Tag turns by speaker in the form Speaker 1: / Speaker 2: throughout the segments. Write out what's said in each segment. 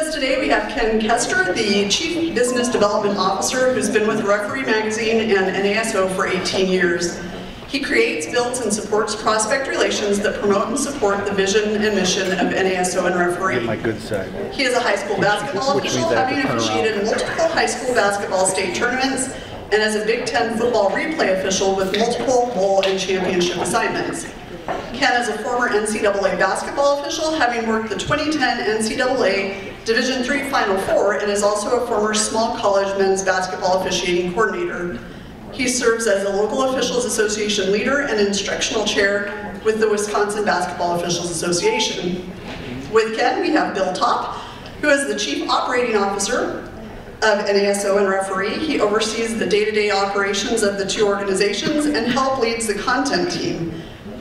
Speaker 1: us today we have Ken Koester, the Chief Business Development Officer who's been with Referee Magazine and NASO for 18 years. He creates, builds, and supports prospect relations that promote and support the vision and mission of NASO and Referee.
Speaker 2: My good side.
Speaker 1: He is a high school basketball official, having officiated multiple high school basketball state tournaments, and as a Big Ten football replay official with multiple bowl and championship assignments. Ken is a former NCAA basketball official, having worked the 2010 NCAA Division III Final Four, and is also a former small college men's basketball officiating coordinator. He serves as a local officials association leader and instructional chair with the Wisconsin Basketball Officials Association. With Ken, we have Bill Topp, who is the Chief Operating Officer of NASO and Referee. He oversees the day-to-day operations of the two organizations and leads the content team.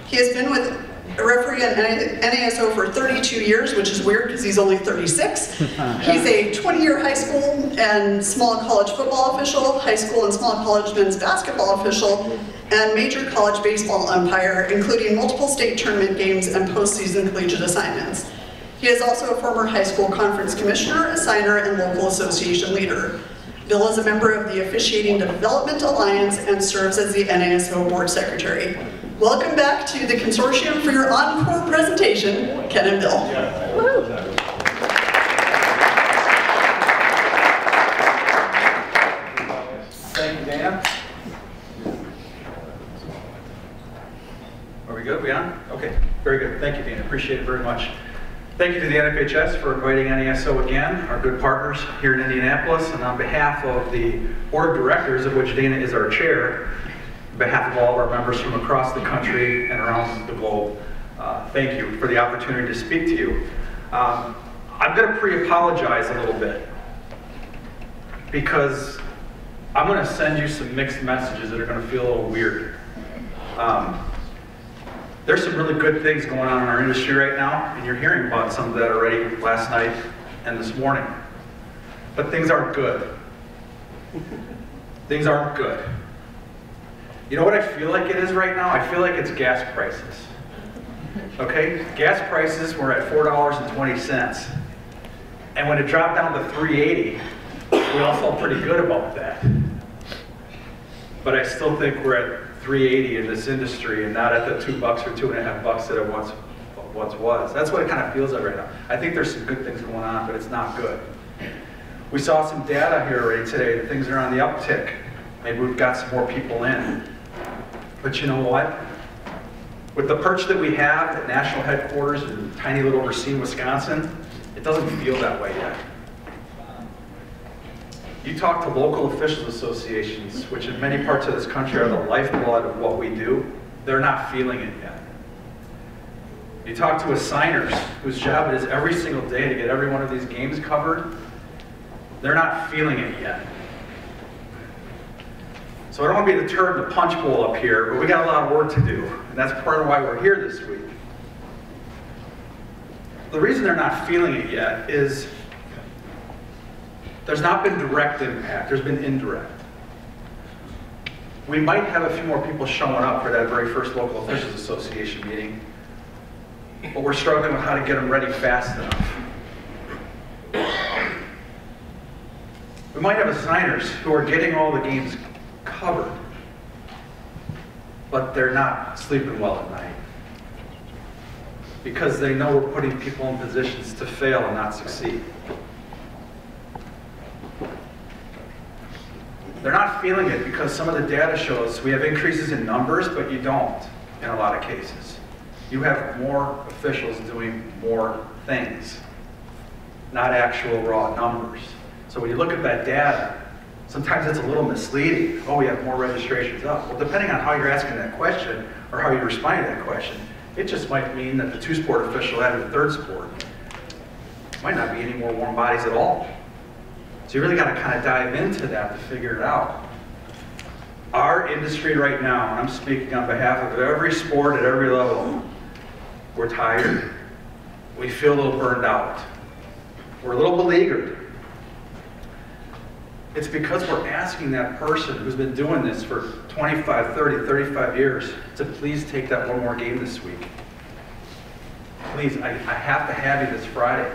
Speaker 1: He has been with Referee and NASO for 32 years, which is weird because he's only 36. He's a 20-year high school and small college football official, high school and small college men's basketball official, and major college baseball umpire, including multiple state tournament games and postseason collegiate assignments. He is also a former high school conference commissioner, assigner, and local association leader. Bill is a member of the Officiating Development Alliance and serves as the NASO board secretary. Welcome back to the Consortium for your encore presentation, Ken and Bill.
Speaker 3: Thank you, Dana. Are we good? We on? Okay, very good. Thank you, Dana. Appreciate it very much. Thank you to the NFHS for inviting NASO again, our good partners here in Indianapolis, and on behalf of the board of directors, of which Dana is our chair, on behalf of all of our members from across the country and around the globe, thank you for the opportunity to speak to you. I'm going to pre-apologize a little bit because I'm going to send you some mixed messages that are going to feel a little weird. There's some really good things going on in our industry right now, and you're hearing about some of that already last night and this morning. But things aren't good. Things aren't good. You know what I feel like it is right now? I feel like it's gas prices. Okay? Gas prices were at $4.20. And when it dropped down to $3.80, we all felt pretty good about that. But I still think we're at $3.80 in this industry and not at the $2 or $2.50 that it once was. That's what it kind of feels like right now. I think there's some good things going on, but it's not good. We saw some data here already today that things are on the uptick. Maybe we've got some more people in. But you know what? With the perch that we have at national headquarters in tiny little Racine, Wisconsin, it doesn't feel that way yet. You talk to local officials associations, which in many parts of this country are the lifeblood of what we do, they're not feeling it yet. You talk to assigners, whose job it is every single day to get every one of these games covered, they're not feeling it yet. So I don't want to be the turd in the punch bowl up here, but we got a lot of work to do, and that's part of why we're here this week. The reason they're not feeling it yet is there's not been direct impact, there's been indirect. We might have a few more people showing up for that very first local officials association meeting, but we're struggling with how to get them ready fast enough. We might have assigners who are getting all the games covered, but they're not sleeping well at night because they know we're putting people in positions to fail and not succeed. They're not feeling it because some of the data shows we have increases in numbers, but you don't in a lot of cases. You have more officials doing more things, not actual raw numbers. So when you look at that data, sometimes it's a little misleading. Oh, we have more registrations up. Well, depending on how you're asking that question or how you respond to that question, it just might mean that the two-sport official added a third sport. Might not be any more warm bodies at all. So you really got to kind of dive into that to figure it out. Our industry right now, and I'm speaking on behalf of every sport at every level, we're tired. We feel a little burned out. We're a little beleaguered. It's because we're asking that person who's been doing this for 25, 30, 35 years to please take that one more game this week. Please, I have to have you this Friday.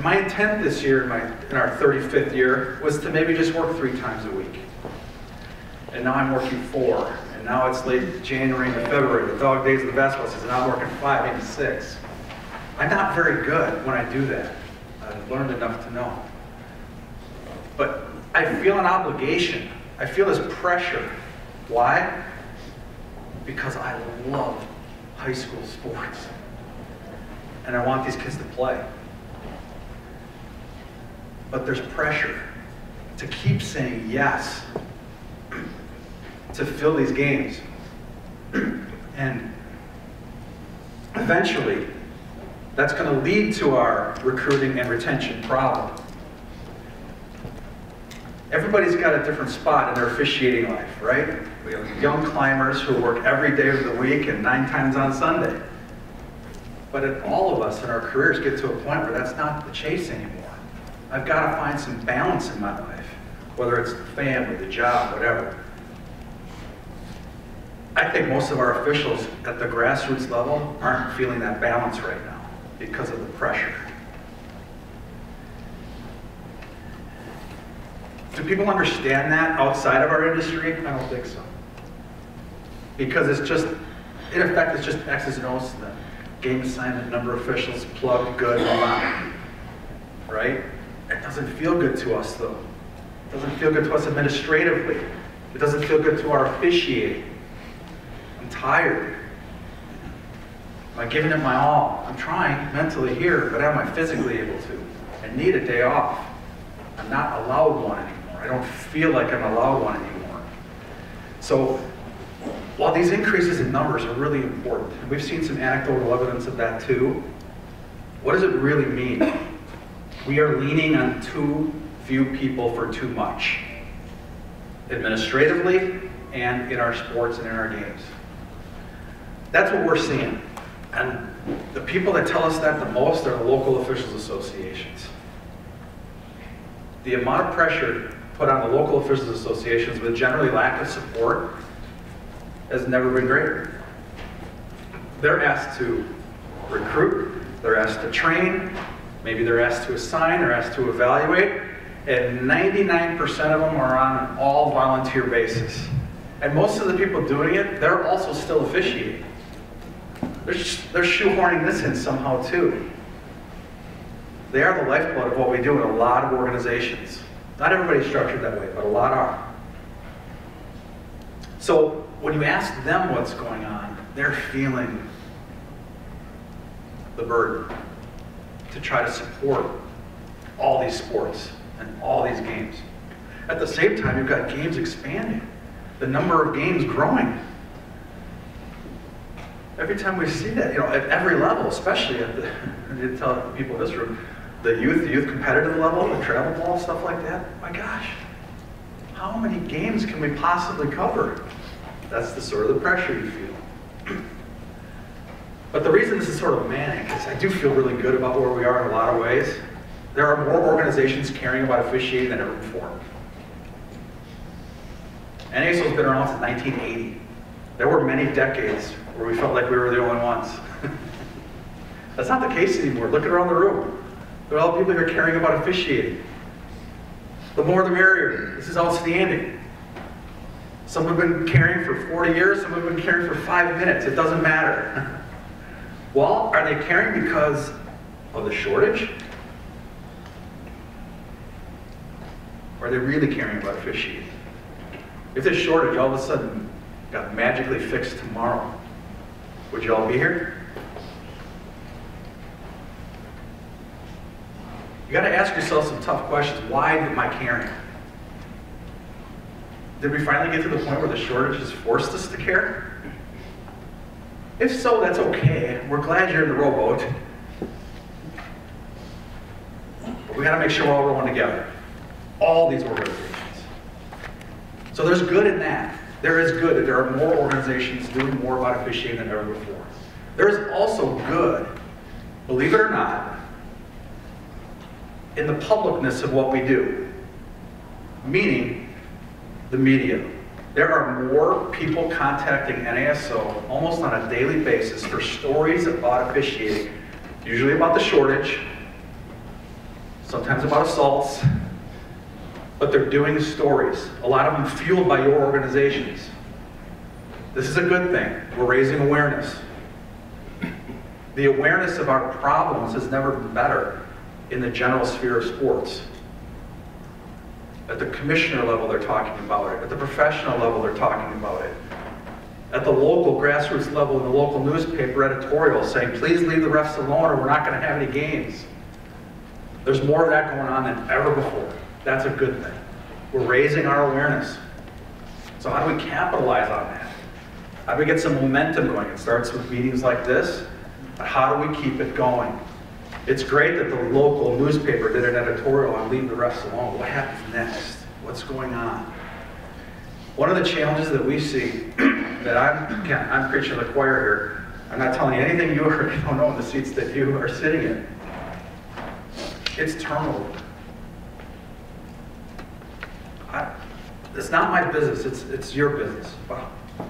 Speaker 3: And my intent this year, in our 35th year, was to maybe just work 3 times a week. And now I'm working 4. And now it's late January into February, the dog days of the basketball season. Now I'm working 5, maybe 6. I'm not very good when I do that. I've learned enough to know. But I feel an obligation. I feel this pressure. Why? Because I love high school sports. And I want these kids to play. But there's pressure to keep saying yes to fill these games. And eventually, that's going to lead to our recruiting and retention problem. Everybody's got a different spot in their officiating life, right? We have young climbers who work every day of the week and 9 times on Sunday. But if all of us in our careers get to a point where that's not the chase anymore, I've got to find some balance in my life, whether it's the family, the job, whatever. I think most of our officials at the grassroots level aren't feeling that balance right now because of the pressure. Do people understand that outside of our industry? I don't think so. Because it's just, in effect, it's just X's and O's to them. Game assignment, number of officials, plug, good, move on. Right? It doesn't feel good to us, though. It doesn't feel good to us administratively. It doesn't feel good to our officiating. I'm tired. Am I giving it my all? I'm trying mentally here, but am I physically able to? I need a day off. I'm not allowed one anymore. I don't feel like I'm allowed one anymore. So, while these increases in numbers are really important, and we've seen some anecdotal evidence of that too, what does it really mean? We are leaning on too few people for too much, administratively and in our sports and in our games. That's what we're seeing. And the people that tell us that the most are the local officials associations. The amount of pressure put on the local officials associations with generally lack of support has never been greater. They're asked to recruit, they're asked to train, maybe they're asked to assign, they're asked to evaluate, and 99% of them are on an all volunteer basis. And most of the people doing it, they're also still officiating. They're shoehorning this in somehow too. They are the lifeblood of what we do in a lot of organizations. Not everybody's structured that way, but a lot are. So when you ask them what's going on, they're feeling the burden to try to support all these sports and all these games. At the same time, you've got games expanding, the number of games growing. Every time we see that, at every level, especially at the, I did tell people in this room, the youth competitive level, the travel ball, stuff like that, my gosh, how many games can we possibly cover? That's the sort of the pressure you feel. But the reason this is sort of manic is I do feel really good about where we are in a lot of ways. There are more organizations caring about officiating than ever before. NASO has been around since 1980. There were many decades where we felt like we were the only ones. That's not the case anymore. Look around the room. There are all people here caring about officiating. The more the merrier. This is outstanding. Some have been caring for 40 years, some have been caring for 5 minutes. It doesn't matter. Well, are they caring because of the shortage? Or are they really caring about officiating? If this shortage all of a sudden got magically fixed tomorrow, would you all be here? You got to ask yourself some tough questions. Why am I caring? Did we finally get to the point where the shortage has forced us to care? If so, that's okay. We're glad you're in the rowboat. But we got to make sure we're all rowing together. All these organizations. So there's good in that. There is good that there are more organizations doing more about officiating than ever before. There is also good, believe it or not, in the publicness of what we do. Meaning, the media. There are more people contacting NASO almost on a daily basis for stories about officiating, usually about the shortage, sometimes about assaults, but they're doing stories, a lot of them fueled by your organizations. This is a good thing. We're raising awareness. The awareness of our problems has never been better in the general sphere of sports. At the commissioner level, they're talking about it. At the professional level, they're talking about it. At the local grassroots level, in the local newspaper editorial saying, please leave the refs alone or we're not going to have any games. There's more of that going on than ever before. That's a good thing. We're raising our awareness. So how do we capitalize on that? How do we get some momentum going? It starts with meetings like this, but how do we keep it going? It's great that the local newspaper did an editorial on leave the refs alone. What happens next? What's going on? One of the challenges that we see, that I'm preaching to the choir here, I'm not telling you anything you already don't know in the seats that you are sitting in. It's turnover. It's not my business, it's your business. But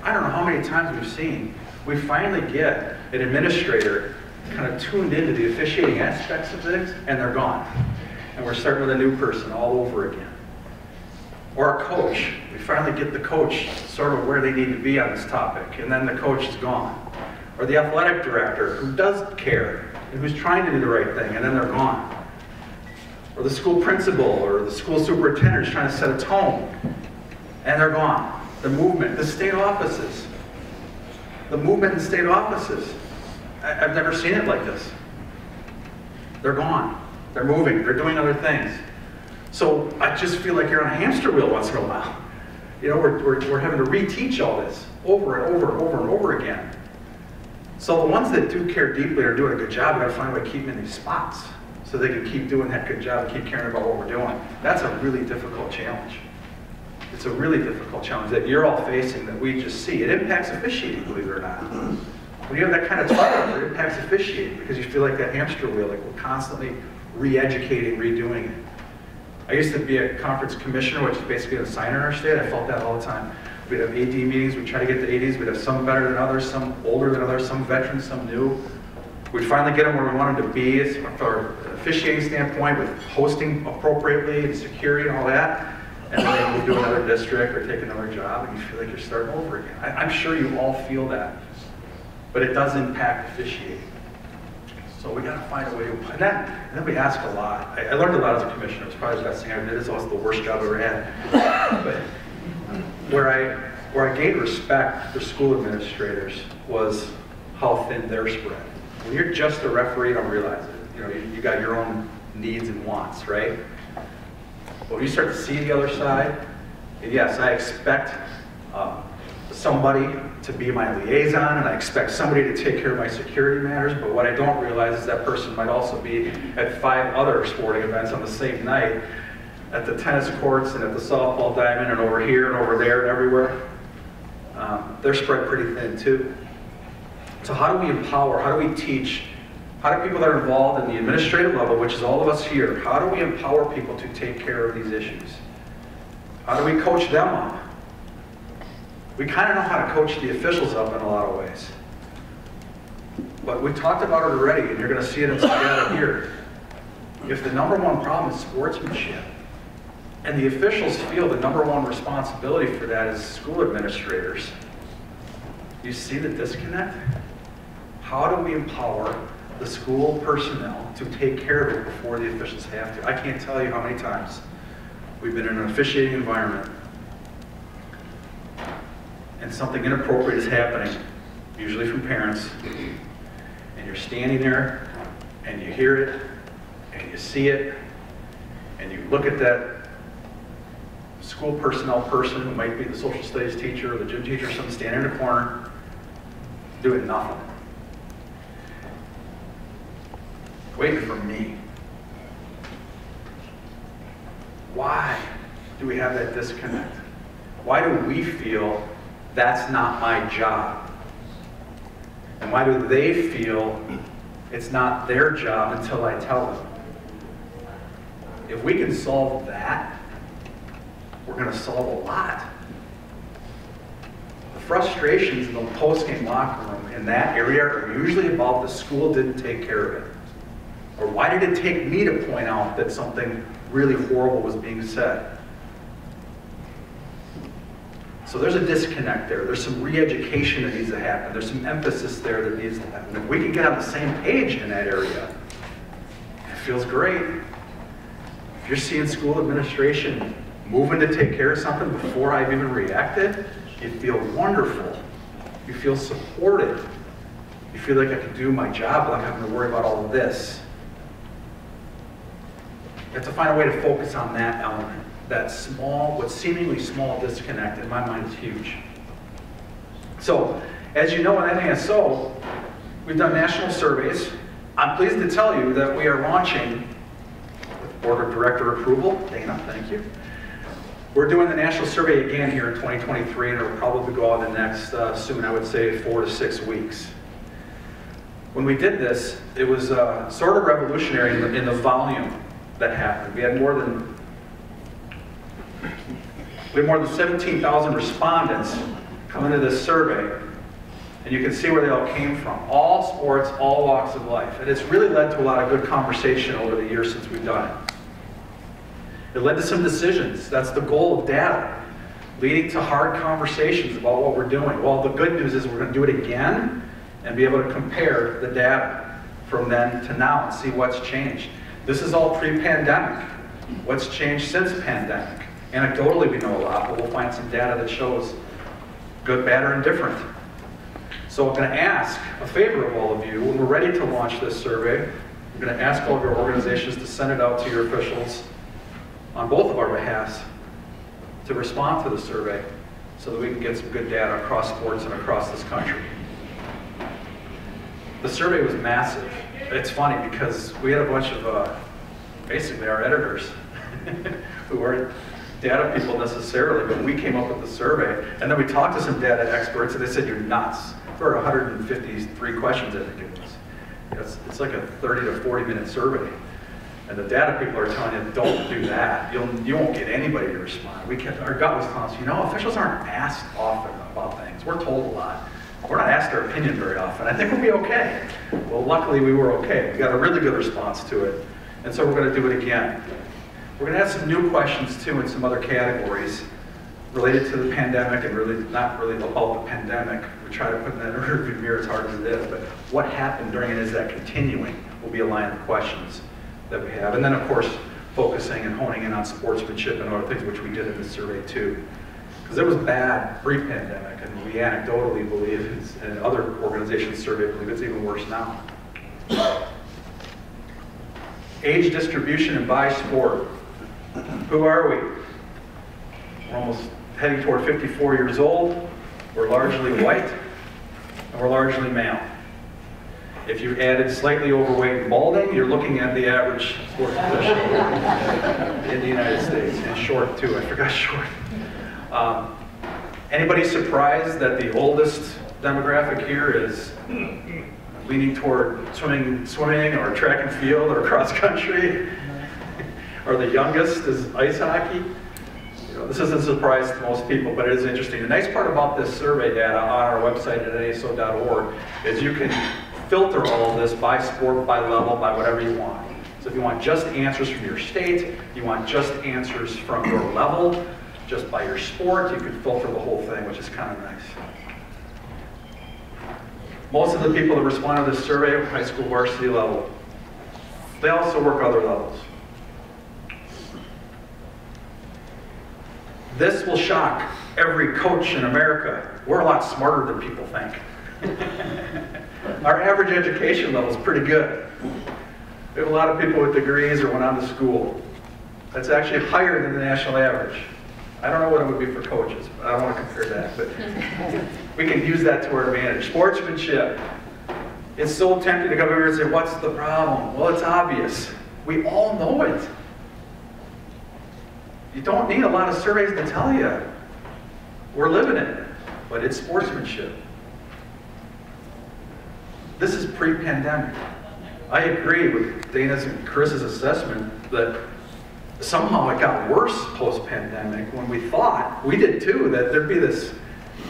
Speaker 3: I don't know how many times we've seen, we finally get an administrator kind of tuned into the officiating aspects of things, and they're gone. And we're starting with a new person all over again. Or a coach. We finally get the coach sort of where they need to be on this topic, and then the coach is gone. Or the athletic director who does care, and who's trying to do the right thing, and then they're gone. Or the school principal or the school superintendent is trying to set a tone, and they're gone. The movement, the state offices. The movement in state offices. I've never seen it like this. They're gone. They're moving. They're doing other things. So I just feel like you're on a hamster wheel once in a while. You know, we're having to reteach all this over and over and over and over again. So the ones that do care deeply are doing a good job. We've got to find a way to keep them in these spots so they can keep doing that good job and keep caring about what we're doing. That's a really difficult challenge. It's a really difficult challenge that you're all facing that we just see. It impacts officiating, believe it or not. When you have that kind of turnover, it impacts officiating because you feel like that hamster wheel, like we're constantly re-educating, redoing it. I used to be a conference commissioner, which is basically an assigner in our state. I felt that all the time. We'd have AD meetings, we'd try to get the ADs, we'd have some better than others, some older than others, some veterans, some new. We'd finally get them where we wanted to be from an officiating standpoint with hosting appropriately and security and all that. And then they move to another district or take another job and you feel like you're starting over again. I'm sure you all feel that. But it does impact officiating. So we got to find a way to, and then we ask a lot. I learned a lot as a commissioner. It's probably the best thing I ever did. It's also the worst job I ever had. But where I gained respect for school administrators was how thin they're spread. When you're just a referee, you don't realize it. You know, you got your own needs and wants, right? But when you start to see the other side, and yes, I expect somebody to be my liaison, and I expect somebody to take care of my security matters, but what I don't realize is that person might also be at 5 other sporting events on the same night, at the tennis courts and at the softball diamond and over here and over there and everywhere. They're spread pretty thin too. So how do we empower, how do we teach, how do people that are involved in the administrative level, which is all of us here, how do we empower people to take care of these issues? How do we coach them up? We kind of know how to coach the officials up in a lot of ways. But we talked about it already, and you're going to see it in some data here. If the #1 problem is sportsmanship, and the officials feel the #1 responsibility for that is school administrators, you see the disconnect? How do we empower the school personnel to take care of it before the officials have to? I can't tell you how many times we've been in an officiating environment and something inappropriate is happening, usually from parents, and you're standing there and you hear it and you see it and you look at that school personnel person who might be the social studies teacher or the gym teacher or something standing in a corner doing nothing, waiting for me. Why do we have that disconnect? Why do we feel that's not my job? And why do they feel it's not their job until I tell them? If we can solve that, we're going to solve a lot. The frustrations in the post-game locker room in that area are usually about the school didn't take care of it. Or why did it take me to point out that something really horrible was being said? So there's a disconnect there. There's some re-education that needs to happen. There's some emphasis there that needs to happen. If we can get on the same page in that area, it feels great. If you're seeing school administration moving to take care of something before I've even reacted, you feel wonderful. You feel supported. You feel like I can do my job without having to worry about all of this. You have to find a way to focus on that element. That small, what seemingly small disconnect in my mind is huge. So, as you know in NASO, we've done national surveys. I'm pleased to tell you that we are launching, with Board of Director approval, Dana, thank you. We're doing the national survey again here in 2023, and it'll probably go out in the next, soon, I would say 4 to 6 weeks. When we did this, it was sort of revolutionary in the volume that happened. We had more than 17,000 respondents come into this survey, and you can see where they all came from. All sports, all walks of life. And it's really led to a lot of good conversation over the years since we've done it. It led to some decisions. That's the goal of data, leading to hard conversations about what we're doing. Well, the good news is we're going to do it again and be able to compare the data from then to now and see what's changed. This is all pre-pandemic. What's changed since pandemic? Anecdotally, we know a lot, but we'll find some data that shows good, bad, or indifferent. So I'm going to ask a favor of all of you. When we're ready to launch this survey, I'm going to ask all of your organizations to send it out to your officials on both of our behalves to respond to the survey so that we can get some good data across sports and across this country. The survey was massive. It's funny because we had a bunch of, basically our editors who weren't data people necessarily, but we came up with the survey, and then we talked to some data experts, and they said, you're nuts. There were 153 questions I think it was. It's like a 30 to 40 minute survey. And the data people are telling you, don't do that. You won't get anybody to respond. Our gut was telling us, you know, officials aren't asked often about things. We're told a lot. We're not asked our opinion very often. I think we'll be okay. Well, luckily we were okay. We got a really good response to it. And so we're going to do it again. We're going to have some new questions too in some other categories related to the pandemic and really not really about the pandemic. We try to put that in the rearview mirror as hard as it is, but what happened during it, is that continuing, will be a line of questions that we have. And then of course, focusing and honing in on sportsmanship and other things, which we did in this survey too. Because it was bad pre-pandemic, and we anecdotally believe, and other organizations survey believe it's even worse now. Age distribution and by sport. Who are we? We're almost heading toward 54 years old. We're largely white, and we're largely male. If you added slightly overweight and balding, you're looking at the average sports official in the United States, and short too. I forgot short. Anybody surprised that the oldest demographic here is leaning toward swimming or track and field or cross country? Or the youngest is ice hockey? You know, this isn't a surprise to most people, but it is interesting. The nice part about this survey data on our website at naso.org is you can filter all of this by sport, by level, by whatever you want. So if you want just answers from your state, you want just answers from your level, just by your sport, you can filter the whole thing, which is kind of nice. Most of the people that respond to this survey are high school varsity level. They also work other levels. This will shock every coach in America. We're a lot smarter than people think. Our average education level is pretty good. We have a lot of people with degrees or went on to school. That's actually higher than the national average. I don't know what it would be for coaches, but I don't want to compare that, but we can use that to our advantage. Sportsmanship. It's so tempting to come over here and say, what's the problem? Well, it's obvious. We all know it. You don't need a lot of surveys to tell you. We're living it, but it's sportsmanship. This is pre-pandemic. I agree with Dana's and Chris's assessment that somehow it got worse post-pandemic when we thought, we did too, that there'd be this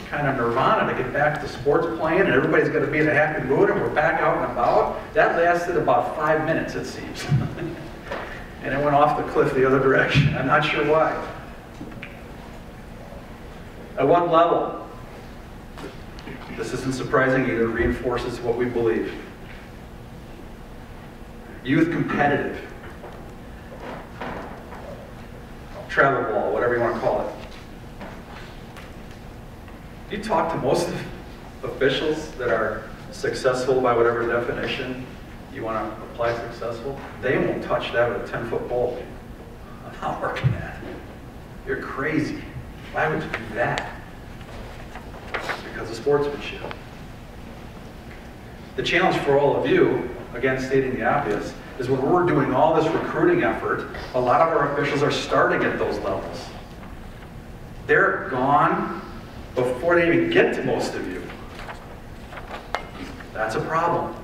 Speaker 3: kind of nirvana to get back to sports playing and everybody's going to be in a happy mood and we're back out and about. That lasted about 5 minutes, it seems. And it went off the cliff the other direction. I'm not sure why. At what level? This isn't surprising either. It reinforces what we believe. Youth competitive. Travel ball, whatever you want to call it. You talk to most officials that are successful by whatever definition you want to apply successful, they won't touch that with a 10-foot pole. I'm not working that. You're crazy. Why would you do that? Because of sportsmanship. The challenge for all of you, again stating the obvious, is when we're doing all this recruiting effort, a lot of our officials are starting at those levels. They're gone before they even get to most of you. That's a problem.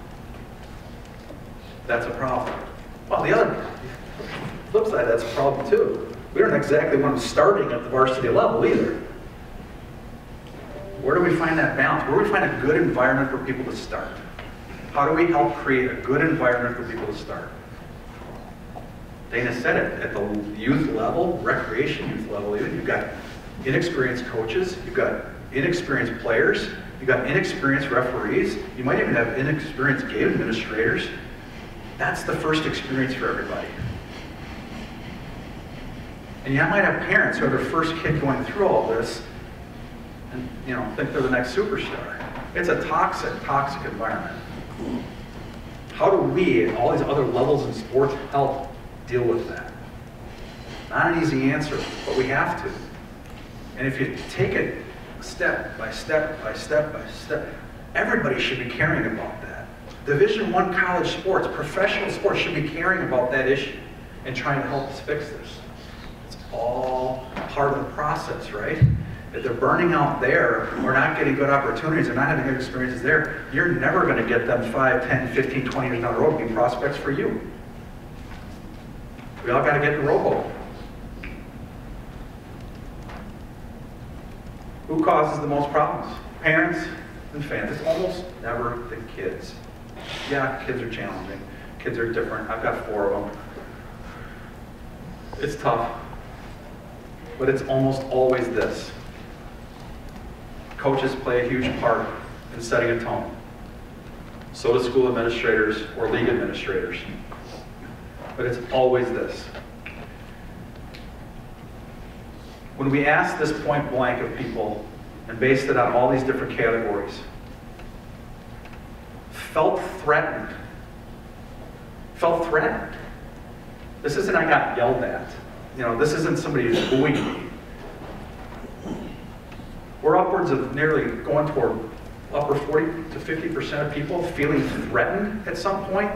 Speaker 3: That's a problem. Well, the other flip side, that's a problem too. We don't exactly want them starting at the varsity level either. Where do we find that balance? Where do we find a good environment for people to start? How do we help create a good environment for people to start? Dana said it, at the youth level, recreation youth level even, you've got inexperienced coaches, you've got inexperienced players, you've got inexperienced referees, you might even have inexperienced game administrators. That's the first experience for everybody. And you might have parents who are their first kid going through all this and think they're the next superstar. It's a toxic, toxic environment. How do we, at all these other levels in sports, help deal with that? Not an easy answer, but we have to. And if you take it step by step by step by step, everybody should be caring about that. Division I college sports, professional sports should be caring about that issue and trying to help us fix this. It's all part of the process, right? If they're burning out there, or not getting good opportunities, or not having good experiences there, you're never going to get them 5, 10, 15, 20 years down the road to be prospects for you. We all got to get in the rowboat. Who causes the most problems? Parents and fans. It's almost never the kids. Yeah, kids are challenging. Kids are different. I've got 4 of them. It's tough. But it's almost always this. Coaches play a huge part in setting a tone. So do school administrators or league administrators. But it's always this. When we asked this point blank of people and based it on all these different categories, felt threatened. Felt threatened. This isn't I got yelled at. This isn't somebody who's booing me. We're upwards of nearly going toward upper 40 to 50% of people feeling threatened at some point,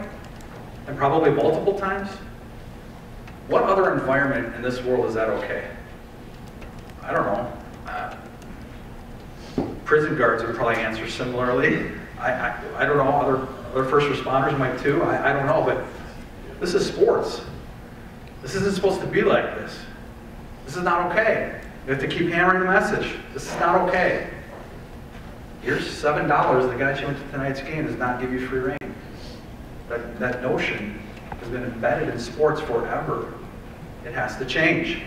Speaker 3: and probably multiple times. What other environment in this world is that okay? I don't know. Prison guards would probably answer similarly. I don't know, other first responders might too. I don't know, but this is sports. This isn't supposed to be like this. This is not okay. You have to keep hammering the message. This is not okay. Here's $7 that got you into tonight's game does not give you free reign. That notion has been embedded in sports forever. It has to change.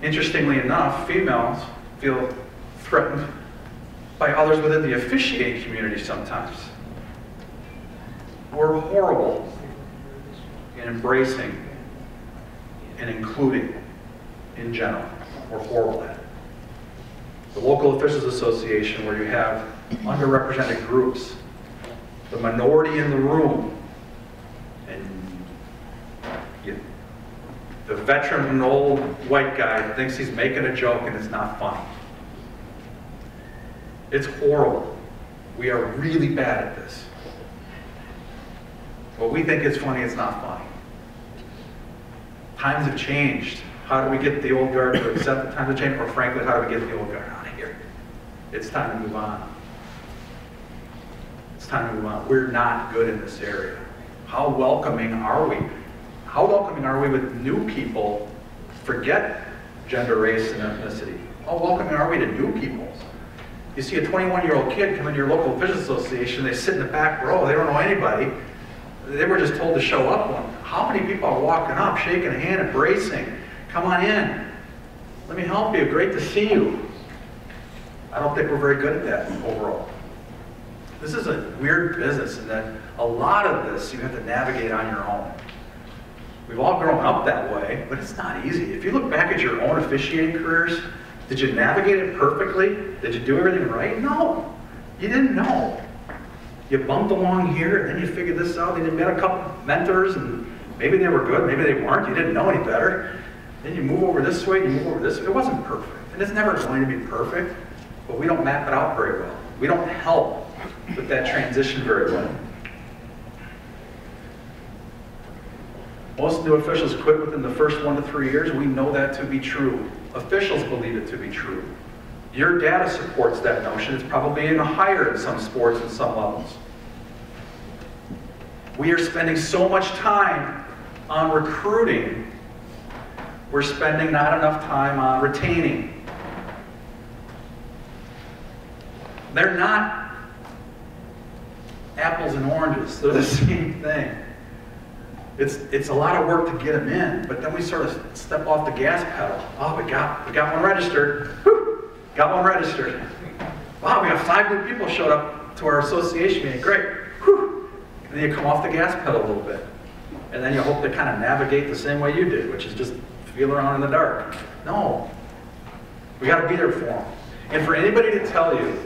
Speaker 3: Interestingly enough, females feel threatened by others within the officiating community sometimes. We're horrible in embracing and including in general. We're horrible at it. The Local Officials Association, where you have underrepresented groups, the minority in the room, and the veteran old white guy thinks he's making a joke and it's not funny. It's horrible. We are really bad at this. What we think is funny, it's not funny. Times have changed. How do we get the old guard to accept the times have changed? Or frankly, how do we get the old guard out of here? It's time to move on. It's time to move on. We're not good in this area. How welcoming are we? How welcoming are we with new people? Forget gender, race, and ethnicity. How welcoming are we to new people? You see a 21-year-old kid come into your local officials association, they sit in the back row, they don't know anybody. They were just told to show up. How many people are walking up, shaking a hand, embracing? Come on in. Let me help you. Great to see you. I don't think we're very good at that overall. This is a weird business in that a lot of this you have to navigate on your own. We've all grown up that way, but it's not easy. If you look back at your own officiating careers, did you navigate it perfectly? Did you do everything right? No. You didn't know. You bumped along here, and then you figured this out, and you met a couple mentors, and maybe they were good, maybe they weren't, you didn't know any better. Then you move over this way, you move over this way. It wasn't perfect, and it's never going to be perfect, but we don't map it out very well. We don't help with that transition very well. Most new officials quit within the first 1 to 3 years. We know that to be true. Officials believe it to be true. Your data supports that notion. It's probably even higher in some sports and some levels. We are spending so much time on recruiting, we're spending not enough time on retaining. They're not apples and oranges. They're the same thing. It's a lot of work to get them in, but then we sort of step off the gas pedal. Oh, we got one registered. Whew, got one registered. Wow, we got 5 new people showed up to our association meeting. Great. Whew. And then you come off the gas pedal a little bit. And then you hope to kind of navigate the same way you did, which is just feel around in the dark. No. We got to be there for them. And for anybody to tell you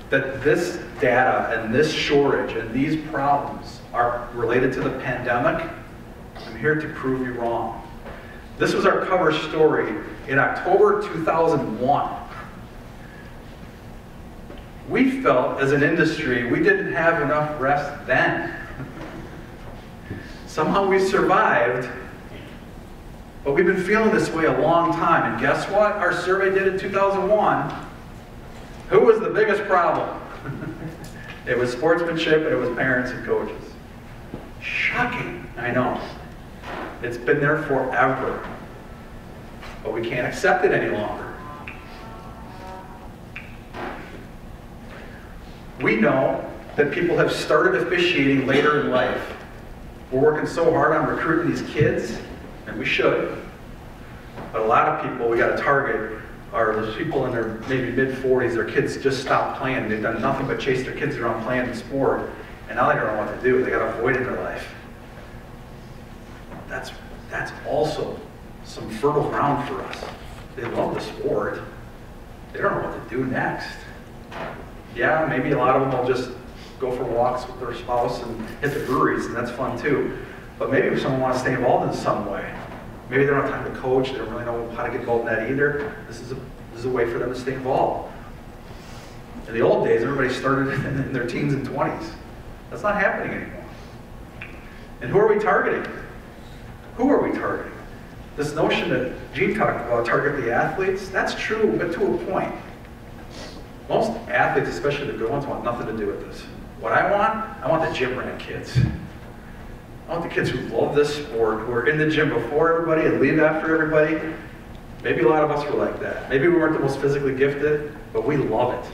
Speaker 3: that this data and this shortage and these problems are related to the pandemic, I'm here to prove you wrong. This was our cover story in October 2001. We felt as an industry we didn't have enough rest then. Somehow we survived, but we've been feeling this way a long time. And guess what our survey did in 2001? Who was the biggest problem? It was sportsmanship and it was parents and coaches. Shocking, I know. It's been there forever, but we can't accept it any longer. We know that people have started officiating later in life. We're working so hard on recruiting these kids, and we should, but a lot of people we got to target are those people in their maybe mid-40s, their kids just stopped playing. They've done nothing but chase their kids around playing the sport, and now they don't know what to do. They got a void in their life. That's also some fertile ground for us. They love the sport. They don't know what to do next. Yeah, maybe a lot of them will just go for walks with their spouse and hit the breweries, and that's fun too. But maybe if someone wants to stay involved in some way, maybe they don't have time to coach, they don't really know how to get involved in that either. This is a way for them to stay involved. In the old days, everybody started in their teens and 20s. That's not happening anymore. And who are we targeting? Who are we targeting? This notion that Gene talked about, target the athletes, that's true, but to a point. Most athletes, especially the good ones, want nothing to do with this. What I want the gym rat kids. I want the kids who love this sport, who are in the gym before everybody and leave after everybody. Maybe a lot of us were like that. Maybe we weren't the most physically gifted, but we love it.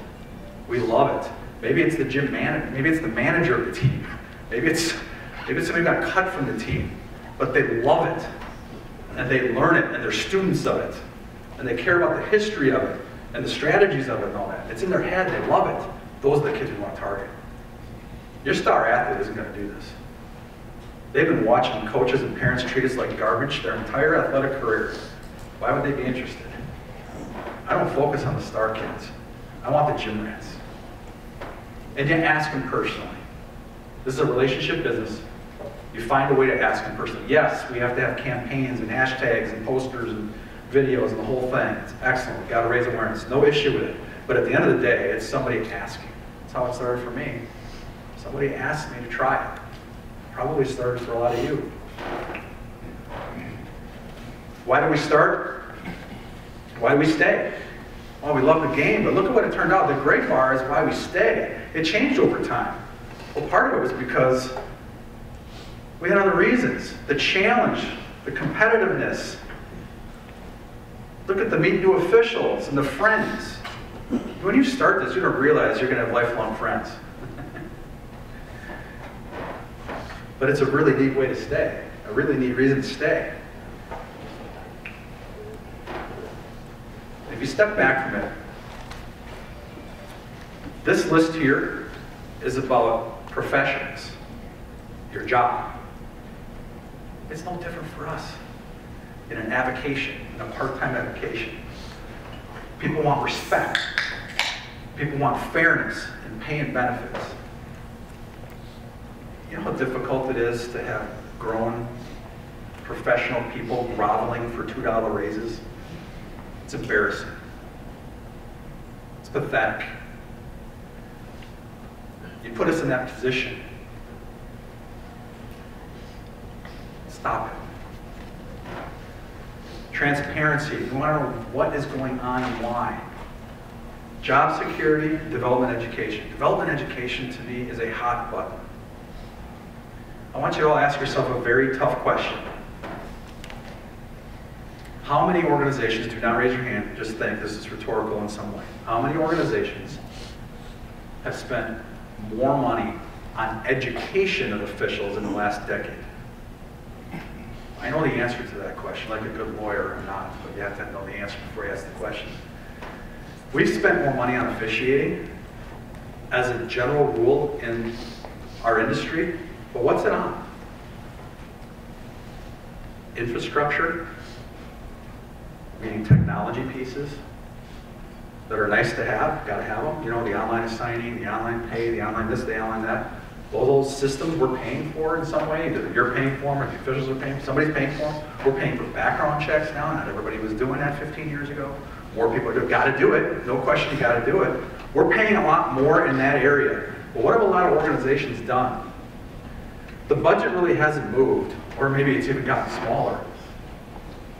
Speaker 3: We love it. Maybe it's the gym manager. Maybe it's the manager of the team. Maybe it's somebody who got cut from the team. But they love it. And they learn it, and they're students of it. And they care about the history of it, and the strategies of it and all that. It's in their head, they love it. Those are the kids we want to target. Your star athlete isn't going to do this. They've been watching coaches and parents treat us like garbage their entire athletic career. Why would they be interested? I don't focus on the star kids. I want the gym rats. And you ask them personally. This is a relationship business. You find a way to ask them personally. Yes, we have to have campaigns and hashtags and posters and videos and the whole thing. It's excellent. We've got to raise awareness. No issue with it. But at the end of the day, it's somebody asking. That's how it started for me. Somebody asked me to try it. Probably started for a lot of you. Why do we start? Why do we stay? Well, we love the game, but look at what it turned out. The great bar is why we stay. It changed over time. Well, part of it was because we had other reasons. The challenge, the competitiveness, Look at the meet new officials and the friends. When you start this, you don't realize you're going to have lifelong friends. But it's a really neat way to stay, a really neat reason to stay. If you step back from it, this list here is about professions, your job. It's no different for us in an avocation, in a part-time avocation. People want respect. People want fairness in pay and benefits. You know how difficult it is to have grown professional people groveling for $2 raises? It's embarrassing. It's pathetic. You put us in that position. Stop it. Transparency. You want to know what is going on and why. Job security, development education. Development education to me is a hot button. I want you to all ask yourself a very tough question. How many organizations, do not raise your hand, just think this is rhetorical in some way. How many organizations have spent more money on education of officials in the last decade? I know the answer to that question, like a good lawyer or not, but you have to know the answer before you ask the question. We've spent more money on officiating as a general rule in our industry, but what's it on? Infrastructure, meaning technology pieces that are nice to have, gotta have them. You know, the online assigning, the online pay, the online this, the online that. All those systems we're paying for in some way, either you're paying for them or the officials are paying, somebody's paying for them. We're paying for background checks now, not everybody was doing that 15 years ago. More people have got to do it, no question you got to do it. We're paying a lot more in that area. But what have a lot of organizations done? The budget really hasn't moved, or maybe it's even gotten smaller.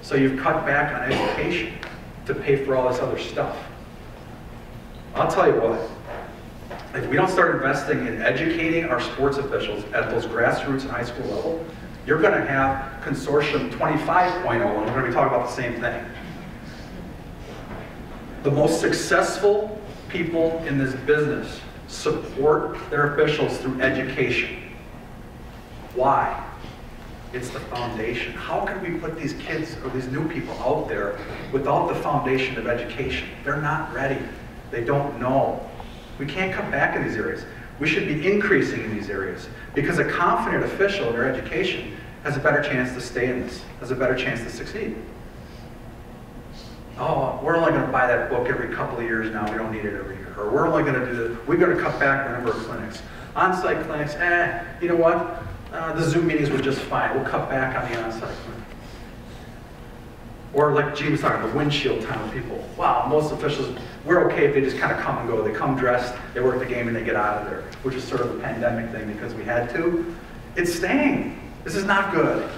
Speaker 3: So you've cut back on education to pay for all this other stuff. I'll tell you what, if we don't start investing in educating our sports officials at those grassroots and high school level, you're going to have Consortium 2.0, and we're going to be talking about the same thing. The most successful people in this business support their officials through education. Why? It's the foundation. How can we put these kids or these new people out there without the foundation of education? They're not ready. They don't know. We can't cut back in these areas. We should be increasing in these areas because a confident official in their education has a better chance to stay in this, has a better chance to succeed. Oh, we're only going to buy that book every couple of years now. We don't need it every year. Or we're only going to do this. We're going to cut back the number of clinics. On-site clinics, you know what? The Zoom meetings were just fine. We'll cut back on the on-site clinic. Or like Gene was talking about, the windshield time of people. Wow, most officials, we're okay if they just kind of come and go. They come dressed, they work the game, and they get out of there, which is sort of a pandemic thing because we had to. It's staying. This is not good.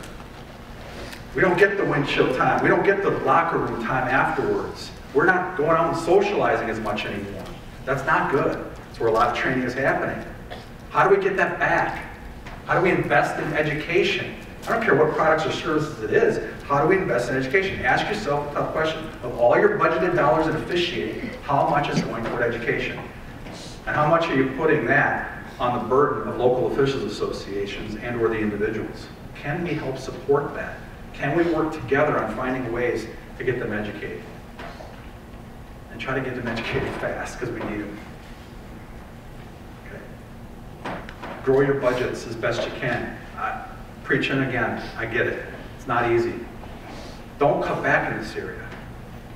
Speaker 3: We don't get the windshield time. We don't get the locker room time afterwards. We're not going out and socializing as much anymore. That's not good. That's where a lot of training is happening. How do we get that back? How do we invest in education? I don't care what products or services it is. How do we invest in education? Ask yourself a tough question. Of all your budgeted dollars in officiating, how much is going toward education? And how much are you putting that on the burden of local officials associations and or the individuals? Can we help support that? Can we work together on finding ways to get them educated? And try to get them educated fast, because we need them. Okay. Grow your budgets as best you can. Preaching again, I get it. It's not easy. Don't cut back in this area.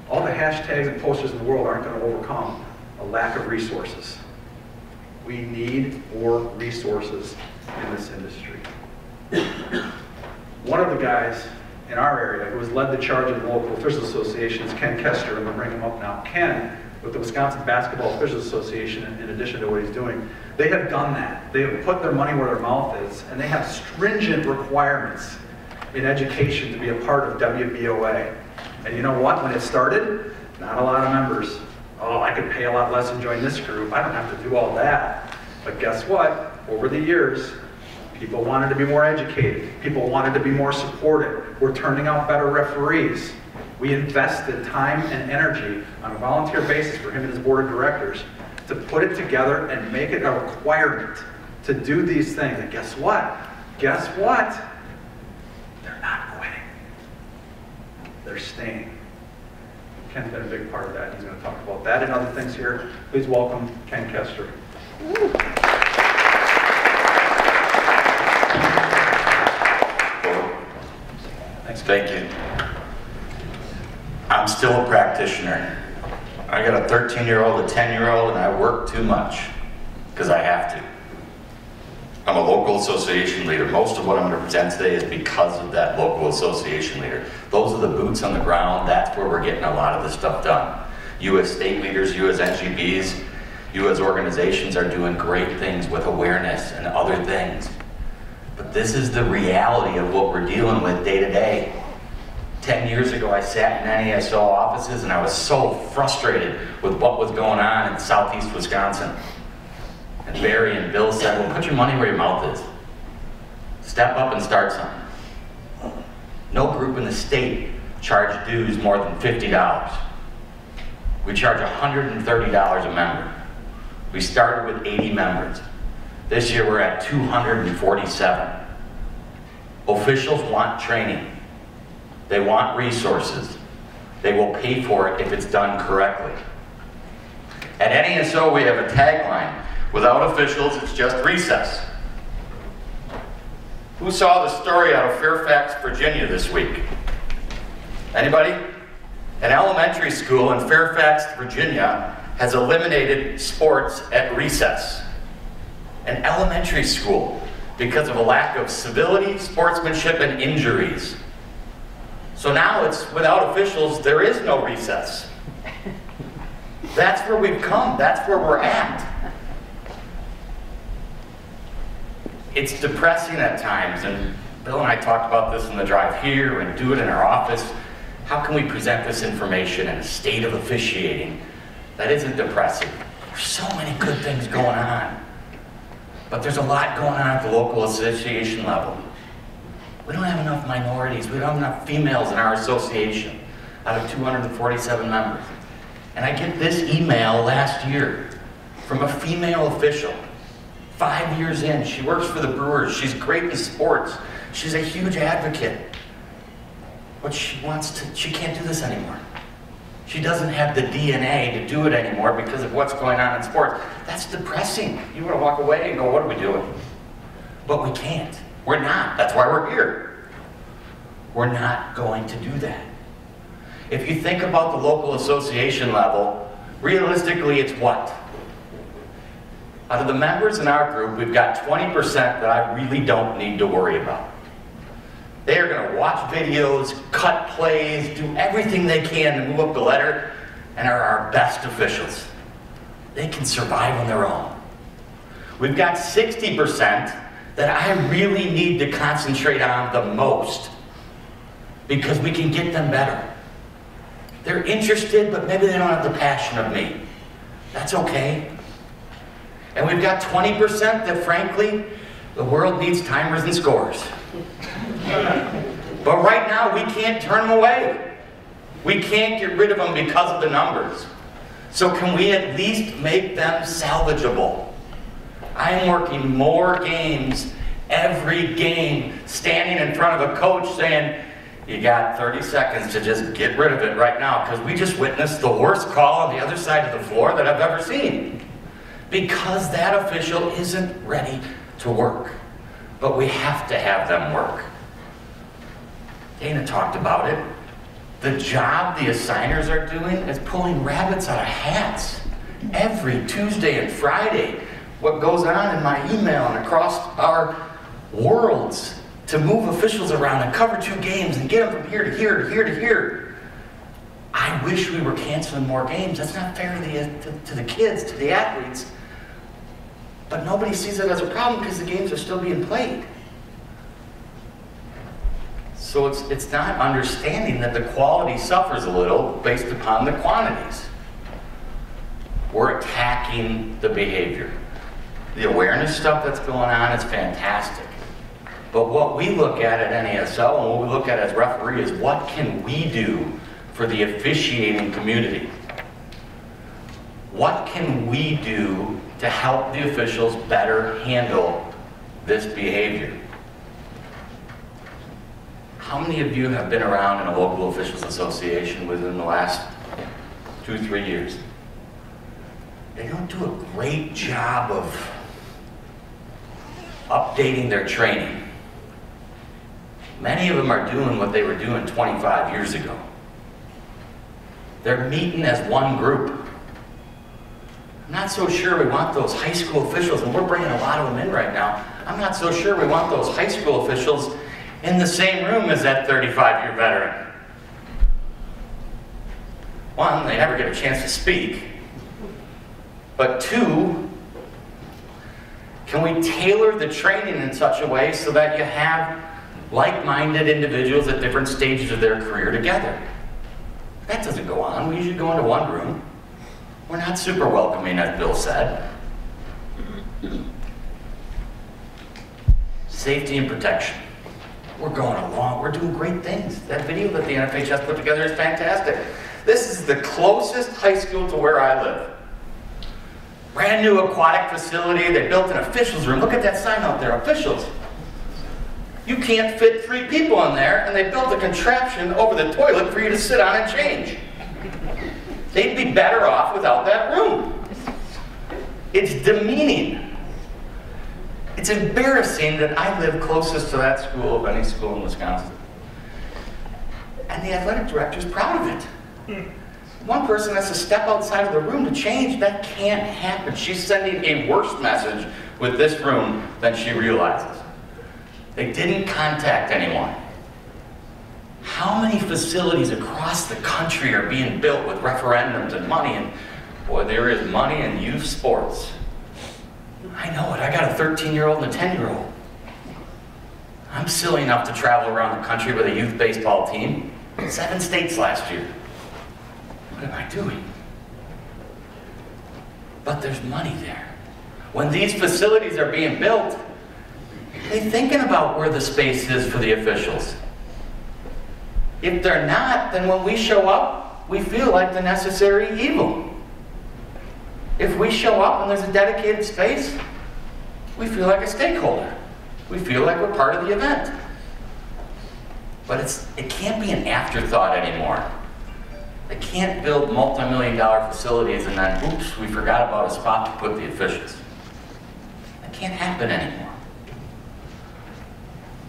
Speaker 3: All the hashtags and posters in the world aren't going to overcome a lack of resources. We need more resources in this industry. One of the guys in our area who has led the charge of the local officials association is Ken Koester. I'm going to bring him up now. Ken, with the Wisconsin Basketball Officials Association, in addition to what he's doing, they have done that. They have put their money where their mouth is, and they have stringent requirements in education to be a part of WBOA. And you know what? When it started, not a lot of members. Oh, I could pay a lot less and join this group. I don't have to do all that. But guess what? Over the years, people wanted to be more educated. People wanted to be more supported. We're turning out better referees. We invested time and energy on a volunteer basis for him and his board of directors to put it together and make it a requirement to do these things. And guess what? Guess what? They're not quitting. They're staying. Ken's been a big part of that. He's going to talk about that and other things here. Please welcome Ken Koester.
Speaker 2: Thank you. I'm still a practitioner. I got a 13-year-old, a 10-year-old, and I work too much because I have to. I'm a local association leader. Most of what I'm going to present today is because of that local association leader. Those are the boots on the ground. That's where we're getting a lot of this stuff done. You as state leaders, you as NGBs, you as organizations are doing great things with awareness and other things. But this is the reality of what we're dealing with day to day. 10 years ago, I sat in NASO offices and I was so frustrated with what was going on in southeast Wisconsin. And Barry and Bill said, well, put your money where your mouth is. Step up and start something. No group in the state charged dues more than $50. We charge $130 a member. We started with 80 members. This year we're at 247. Officials want training. They want resources. They will pay for it if it's done correctly. At NASO we have a tagline, without officials it's just recess. Who saw the story out of Fairfax, Virginia this week? Anybody? An elementary school in Fairfax, Virginia has eliminated sports at recess. An elementary school, because of a lack of civility, sportsmanship, and injuries. So now it's without officials, there is no recess. That's where we've come, that's where we're at. It's depressing at times, and Bill and I talked about this in the drive here and do it in our office. How can we present this information in a state of officiating that isn't depressing? There's so many good things going on. But there's a lot going on at the local association level. We don't have enough minorities. We don't have enough females in our association out of 247 members. And I get this email last year from a female official, 5 years in. She works for the Brewers. She's great in sports. She's a huge advocate. But she can't do this anymore. She doesn't have the DNA to do it anymore because of what's going on in sports. That's depressing. You want to walk away and go, what are we doing? But we can't. We're not. That's why we're here. We're not going to do that. If you think about the local association level, realistically it's what? Out of the members in our group, we've got 20% that I really don't need to worry about. They are going to watch videos, cut plays, do everything they can to move up the ladder, and are our best officials. They can survive on their own. We've got 60% that I really need to concentrate on the most because we can get them better. They're interested, but maybe they don't have the passion of me. That's okay. And we've got 20% that, frankly, the world needs timers and scores. But right now, we can't turn them away. We can't get rid of them because of the numbers. So can we at least make them salvageable? I am working more games every game, standing in front of a coach saying, you got 30 seconds to just get rid of it right now, because we just witnessed the worst call on the other side of the floor that I've ever seen. Because that official isn't ready to work. But we have to have them work. Dana talked about it. The job the assigners are doing is pulling rabbits out of hats. Every Tuesday and Friday, what goes on in my email and across our worlds to move officials around and cover 2 games and get them from here to here to here to here. I wish we were canceling more games. That's not fair to the kids, to the athletes. But nobody sees it as a problem because the games are still being played. So it's not understanding that the quality suffers a little based upon the quantities. We're attacking the behavior. The awareness stuff that's going on is fantastic. But what we look at NASO and what we look at as referee is what can we do for the officiating community. What can we do to help the officials better handle this behavior? How many of you have been around in a local officials association within the last 2-3 years? They don't do a great job of updating their training. Many of them are doing what they were doing 25 years ago. They're meeting as one group. I'm not so sure we want those high school officials, and we're bringing a lot of them in right now. I'm not so sure we want those high school officials in the same room as that 35-year veteran. One, they never get a chance to speak. But two, can we tailor the training in such a way so that you have like-minded individuals at different stages of their career together? That doesn't go on. We usually go into one room. We're not super welcoming, as Bill said. Safety and protection. We're going along. We're doing great things. That video that the NFHS put together is fantastic. This is the closest high school to where I live. Brand new aquatic facility. They built an officials room. Look at that sign out there, officials. You can't fit 3 people in there, and they built a contraption over the toilet for you to sit on and change. They'd be better off without that room. It's demeaning. It's embarrassing that I live closest to that school of any school in Wisconsin. And the athletic director's proud of it. One person has to step outside of the room to change. That can't happen. She's sending a worse message with this room than she realizes. They didn't contact anyone. How many facilities across the country are being built with referendums and money? And boy, there is money in youth sports. I know it. I got a 13-year-old and a 10-year-old. I'm silly enough to travel around the country with a youth baseball team. 7 states last year. What am I doing? But there's money there. When these facilities are being built, are they thinking about where the space is for the officials? If they're not, then when we show up, we feel like the necessary evil. If we show up and there's a dedicated space, we feel like a stakeholder. We feel like we're part of the event. But it can't be an afterthought anymore. They can't build multi-million-dollar facilities and then, oops, we forgot about a spot to put the officials. That can't happen anymore.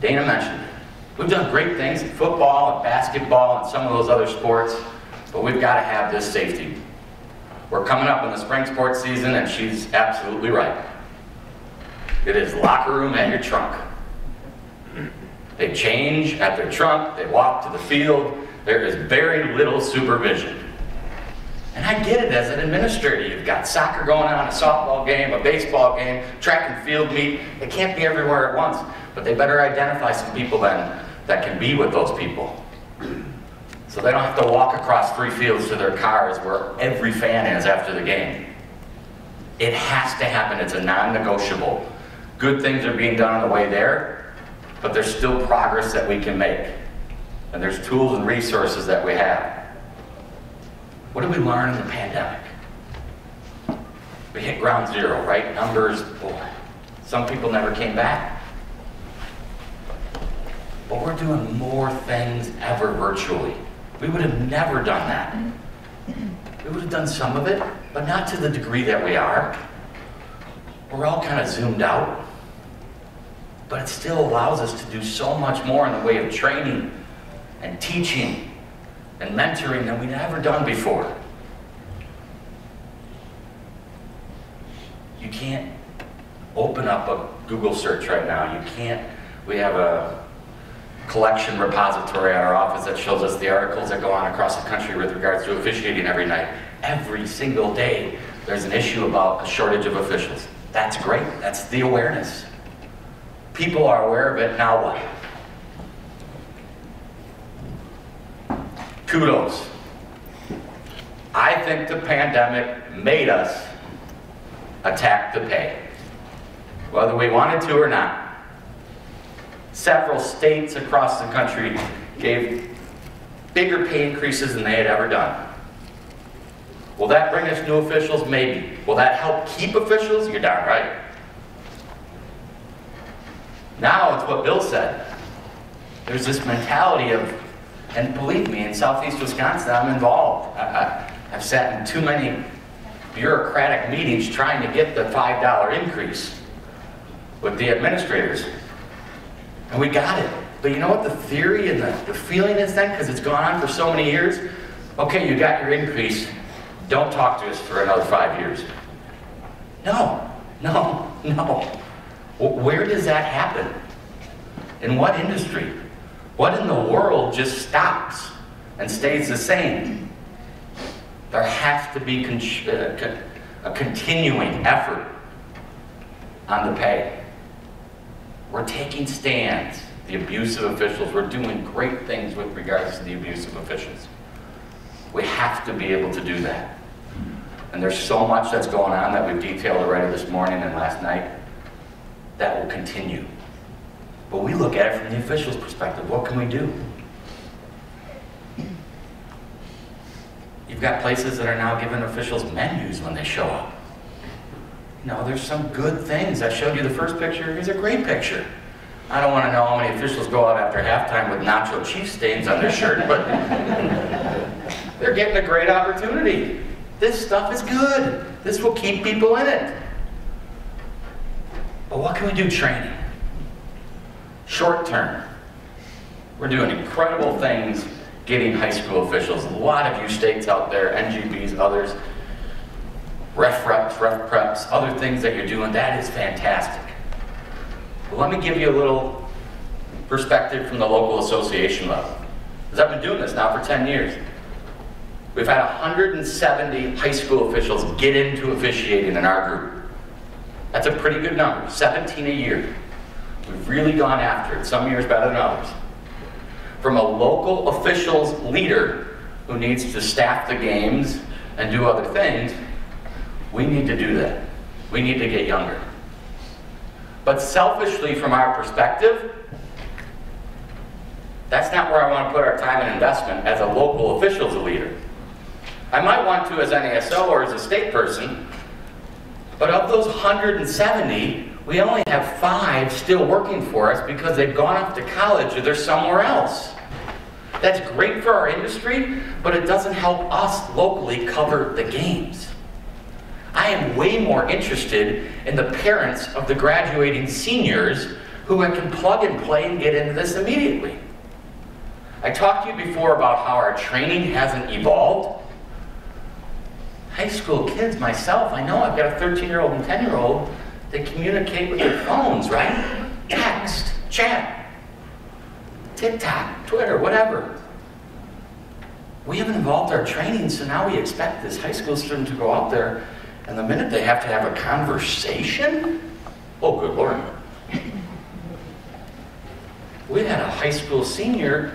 Speaker 2: Dana mentioned it. We've done great things in football and basketball and some of those other sports, but we've got to have this safety. We're coming up in the spring sports season, and she's absolutely right. It is locker room at your trunk. They change at their trunk, they walk to the field. There is very little supervision. And I get it as an administrator. You've got soccer going on, a softball game, a baseball game, track and field meet. It can't be everywhere at once. But they better identify some people then that can be with those people. So they don't have to walk across 3 fields to their cars where every fan is after the game. It has to happen. It's a non-negotiable. Good things are being done on the way there, but there's still progress that we can make. And there's tools and resources that we have. What did we learn in the pandemic? We hit ground zero, right? Numbers, boy. Some people never came back. But we're doing more things ever virtually. We would have never done that. We would have done some of it, but not to the degree that we are. We're all kind of zoomed out. But it still allows us to do so much more in the way of training and teaching and mentoring than we've ever done before. You can't open up a Google search right now. You can't. We have a collection repository at our office that shows us the articles that go on across the country with regards to officiating every night. Every single day there's an issue about a shortage of officials. That's great. That's the awareness. People are aware of it. Now what? Kudos. I think the pandemic made us attack the pay, whether we wanted to or not. Several states across the country gave bigger pay increases than they had ever done. Will that bring us new officials? Maybe. Will that help keep officials? You're darn right. Now it's what Bill said. There's this mentality of, and believe me, in Southeast Wisconsin, I'm involved. I've sat in too many bureaucratic meetings trying to get the $5 increase with the administrators. And we got it. But you know what the theory and the feeling is then? Because it's gone on for so many years. Okay, you got your increase. Don't talk to us for another 5 years. No, no, no. Where does that happen? In what industry? What in the world just stops and stays the same? There has to be a continuing effort on the pay. We're taking stands. The abusive officials, we're doing great things with regards to the abusive officials. We have to be able to do that. And there's so much that's going on that we've detailed already this morning and last night that will continue. But we look at it from the officials' perspective. What can we do? You've got places that are now giving officials menus when they show up. You know, there's some good things. I showed you the first picture. Here's a great picture. I don't want to know how many officials go out after halftime with nacho cheese stains on their shirt, but they're getting a great opportunity. This stuff is good. This will keep people in it. But what can we do? Training. Short term. We're doing incredible things getting high school officials. A lot of you states out there, NGBs, others, ref reps, ref preps, other things that you're doing, that is fantastic. But let me give you a little perspective from the local association level. Because I've been doing this now for 10 years. We've had 170 high school officials get into officiating in our group. That's a pretty good number, 17 a year. We've really gone after it, some years better than others. From a local officials leader who needs to staff the games and do other things, we need to do that. We need to get younger. But selfishly, from our perspective, that's not where I want to put our time and investment as a local officials leader. I might want to as NASO or as a state person, but of those 170, we only have 5 still working for us because they've gone off to college or they're somewhere else. That's great for our industry, but it doesn't help us locally cover the games. I am way more interested in the parents of the graduating seniors who I can plug and play and get into this immediately. I talked to you before about how our training hasn't evolved. High school kids, myself, I know I've got a 13-year-old and 10-year-old, they communicate with their phones, right? Text, chat, TikTok, Twitter, whatever. We haven't evolved our training, so now we expect this high school student to go out there, and the minute they have to have a conversation, oh, good Lord. We had a high school senior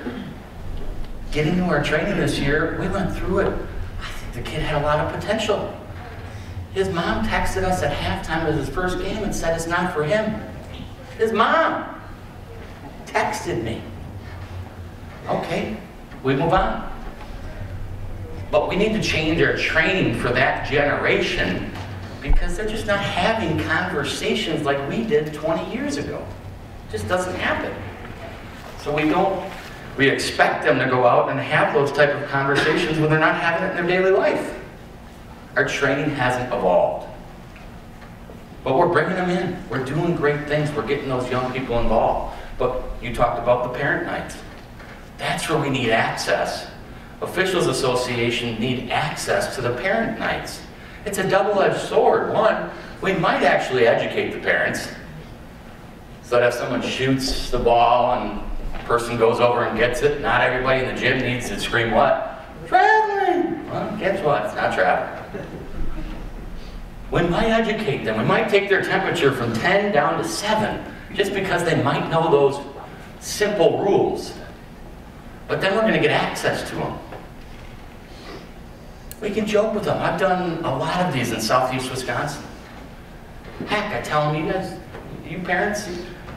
Speaker 2: get into our training this year. We went through it. I think the kid had a lot of potential. His mom texted us at halftime of his first game and said it's not for him. His mom texted me. Okay, we move on. But we need to change our training for that generation because they're just not having conversations like we did 20 years ago. It just doesn't happen. So we expect them to go out and have those type of conversations when they're not having it in their daily life. Our training hasn't evolved. But we're bringing them in. We're doing great things. We're getting those young people involved. But you talked about the parent nights. That's where we need access. Officials Association need access to the parent nights. It's a double-edged sword. One, we might actually educate the parents so that if someone shoots the ball and the person goes over and gets it, not everybody in the gym needs to scream what? Traveling! Well, guess what? It's not traveling. We might educate them. We might take their temperature from 10 down to 7 just because they might know those simple rules. But then we're going to get access to them. We can joke with them. I've done a lot of these in Southeast Wisconsin. Heck, I tell them, you guys, you parents,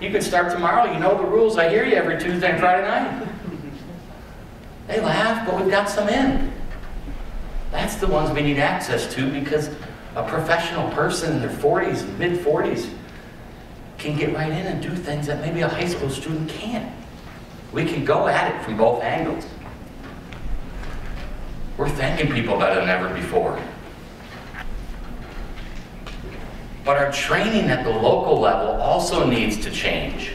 Speaker 2: you can start tomorrow. You know the rules. I hear you every Tuesday and Friday night. They laugh, but we've got some in. That's the ones we need access to, because a professional person in their 40s and mid-40s can get right in and do things that maybe a high school student can't. We can go at it from both angles. We're thanking people better than ever before. But our training at the local level also needs to change.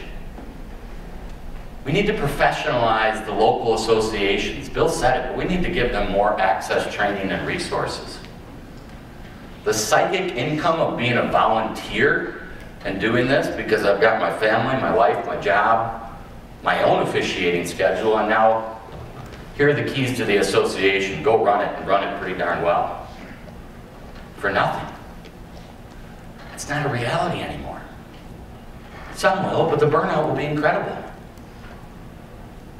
Speaker 2: We need to professionalize the local associations. Bill said it, but we need to give them more access, training, and resources. The psychic income of being a volunteer and doing this, because I've got my family, my life, my job, my own officiating schedule, and now here are the keys to the association. Go run it, and run it pretty darn well. For nothing. It's not a reality anymore. Some will, but the burnout will be incredible.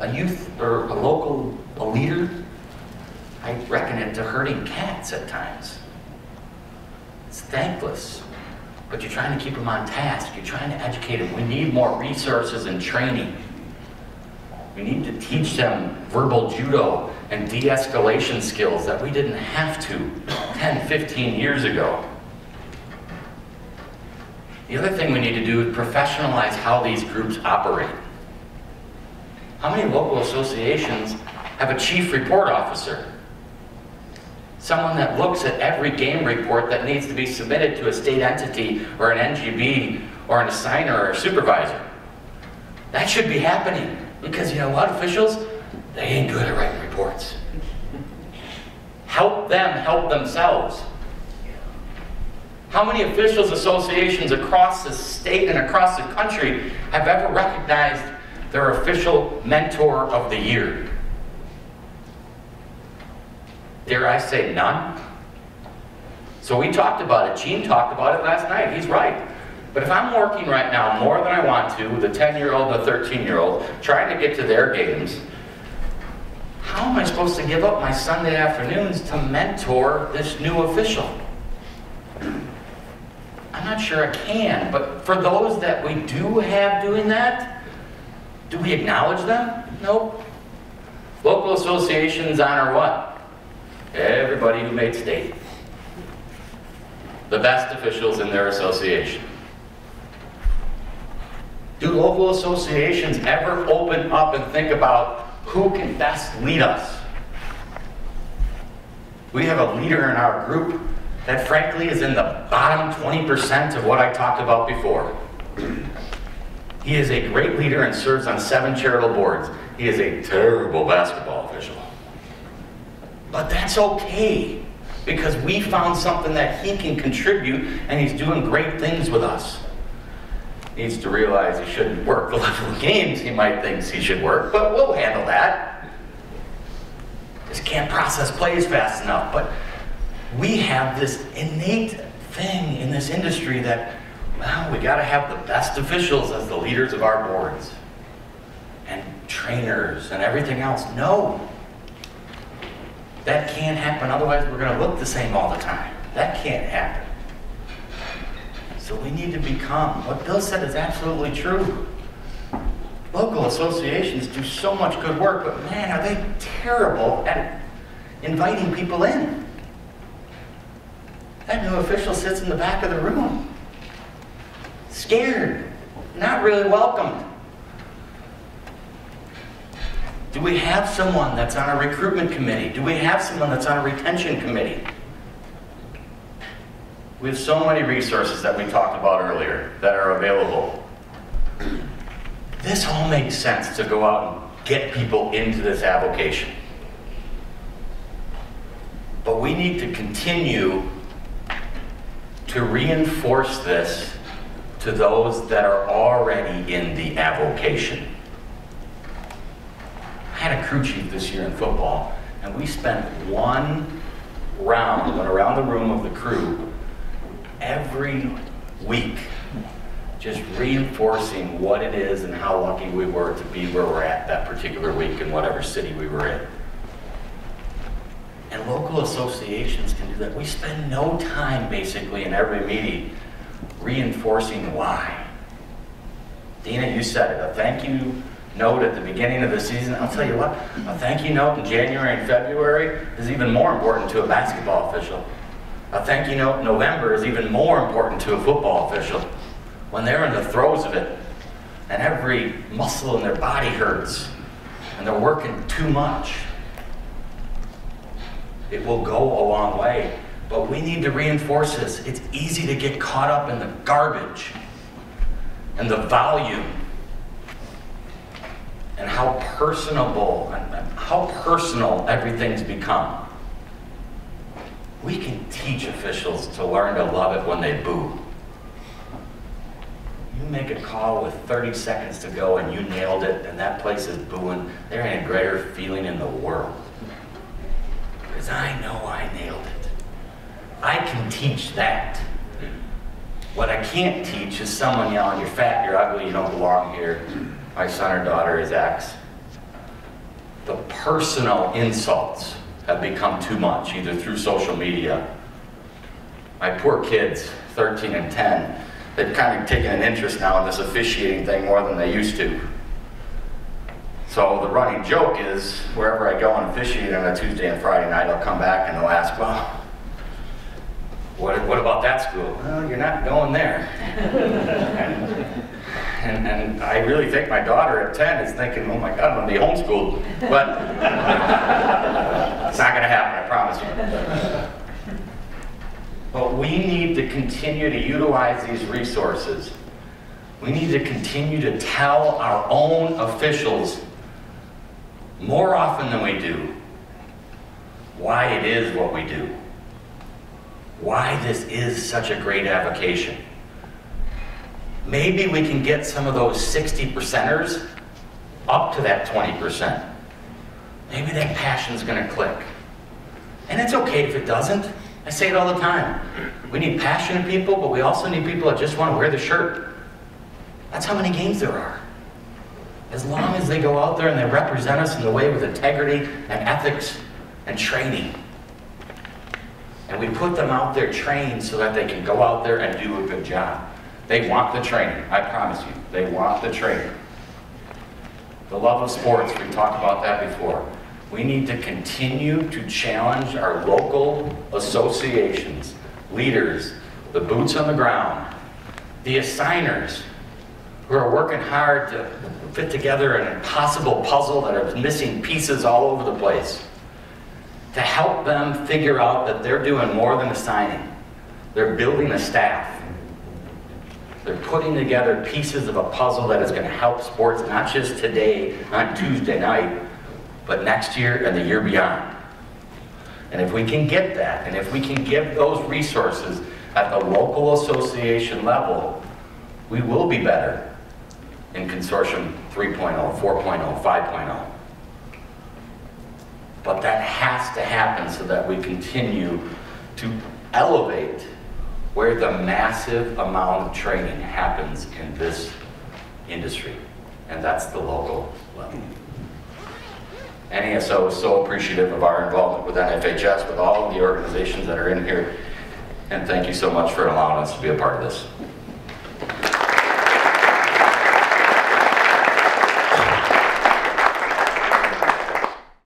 Speaker 2: A youth or a leader, I reckon it to herding cats at times. It's thankless, but you're trying to keep them on task. You're trying to educate them. We need more resources and training. We need to teach them verbal judo and de-escalation skills that we didn't have to 10, 15 years ago. The other thing we need to do is professionalize how these groups operate. How many local associations have a chief report officer? Someone that looks at every game report that needs to be submitted to a state entity or an NGB or an assigner or a supervisor. That should be happening, because you know what, officials? They ain't good at writing reports. Help them help themselves. How many officials associations across the state and across the country have ever recognized their official mentor of the year? Dare I say none? So we talked about it. Gene talked about it last night. He's right. But if I'm working right now more than I want to with a 10-year-old and a 13-year-old, trying to get to their games, how am I supposed to give up my Sunday afternoons to mentor this new official? I'm not sure I can, but for those that we do have doing that, do we acknowledge them? Nope. Local associations honor what? Everybody who made state. The best officials in their association. Do local associations ever open up and think about who can best lead us? We have a leader in our group that frankly is in the bottom 20% of what I talked about before. He is a great leader and serves on 7 charitable boards. He is a terrible basketball official. But that's okay, because we found something that he can contribute, and he's doing great things with us. He needs to realize he shouldn't work the level of games he might think he should work, but we'll handle that. Just can't process plays fast enough. But we have this innate thing in this industry that, well, we got to have the best officials as the leaders of our boards and trainers and everything else. No, that can't happen. Otherwise, we're going to look the same all the time. That can't happen. So we need to become, what Bill said is absolutely true. Local associations do so much good work, but man, are they terrible at inviting people in. That new official sits in the back of the room, scared, not really welcomed. Do we have someone that's on a recruitment committee? Do we have someone that's on a retention committee? We have so many resources that we talked about earlier that are available. This all makes sense to go out and get people into this avocation. But we need to continue to reinforce this to those that are already in the avocation. I had a crew chief this year in football, and we spent one round, went around the room of the crew every week, just reinforcing what it is and how lucky we were to be where we're at that particular week in whatever city we were in. And local associations can do that. We spend no time basically in every meeting reinforcing why. Dina, you said it, a thank you note at the beginning of the season, I'll tell you what, a thank you note in January and February is even more important to a basketball official. A thank you note in November is even more important to a football official when they're in the throes of it and every muscle in their body hurts and they're working too much. It will go a long way, but we need to reinforce this. It's easy to get caught up in the garbage and the volume and how personable and how personal everything's become. We can teach officials to learn to love it when they boo. You make a call with 30 seconds to go and you nailed it and that place is booing, there ain't a greater feeling in the world. Because I know I nailed it. I can teach that. What I can't teach is someone yelling, you're fat, you're ugly, you don't belong here. My son or daughter is X. The personal insults have become too much, either through social media. My poor kids, 13 and 10, they've kind of taken an interest now in this officiating thing more than they used to. So the running joke is, wherever I go and officiate on a Tuesday and Friday night, I'll come back and they'll ask, well, what about that school? Well, you're not going there. And I really think my daughter at 10 is thinking, oh my God, I'm going to be homeschooled. But it's not going to happen, I promise you. But we need to continue to utilize these resources. We need to continue to tell our own officials more often than we do why it is what we do. Why this is such a great avocation. Maybe we can get some of those 60%ers up to that 20%. Maybe that passion's gonna click. And it's okay if it doesn't. I say it all the time. We need passionate people, but we also need people that just want to wear the shirt. That's how many games there are. As long as they go out there and they represent us in the way with integrity and ethics and training. And we put them out there trained so that they can go out there and do a good job. They want the training, I promise you. They want the training. The love of sports, we talked about that before. We need to continue to challenge our local associations, leaders, the boots on the ground, the assigners who are working hard to fit together an impossible puzzle that are missing pieces all over the place, to help them figure out that they're doing more than assigning. They're building a staff. They're putting together pieces of a puzzle that is going to help sports, not just today, on Tuesday night, but next year and the year beyond. And if we can get that, and if we can give those resources at the local association level, we will be better in Consortium 3.0, 4.0, 5.0. But that has to happen so that we continue to elevate where the massive amount of training happens in this industry, and that's the local level. NASO is so appreciative of our involvement with NFHS, with all of the organizations that are in here, and thank you so much for allowing us to be a part of this.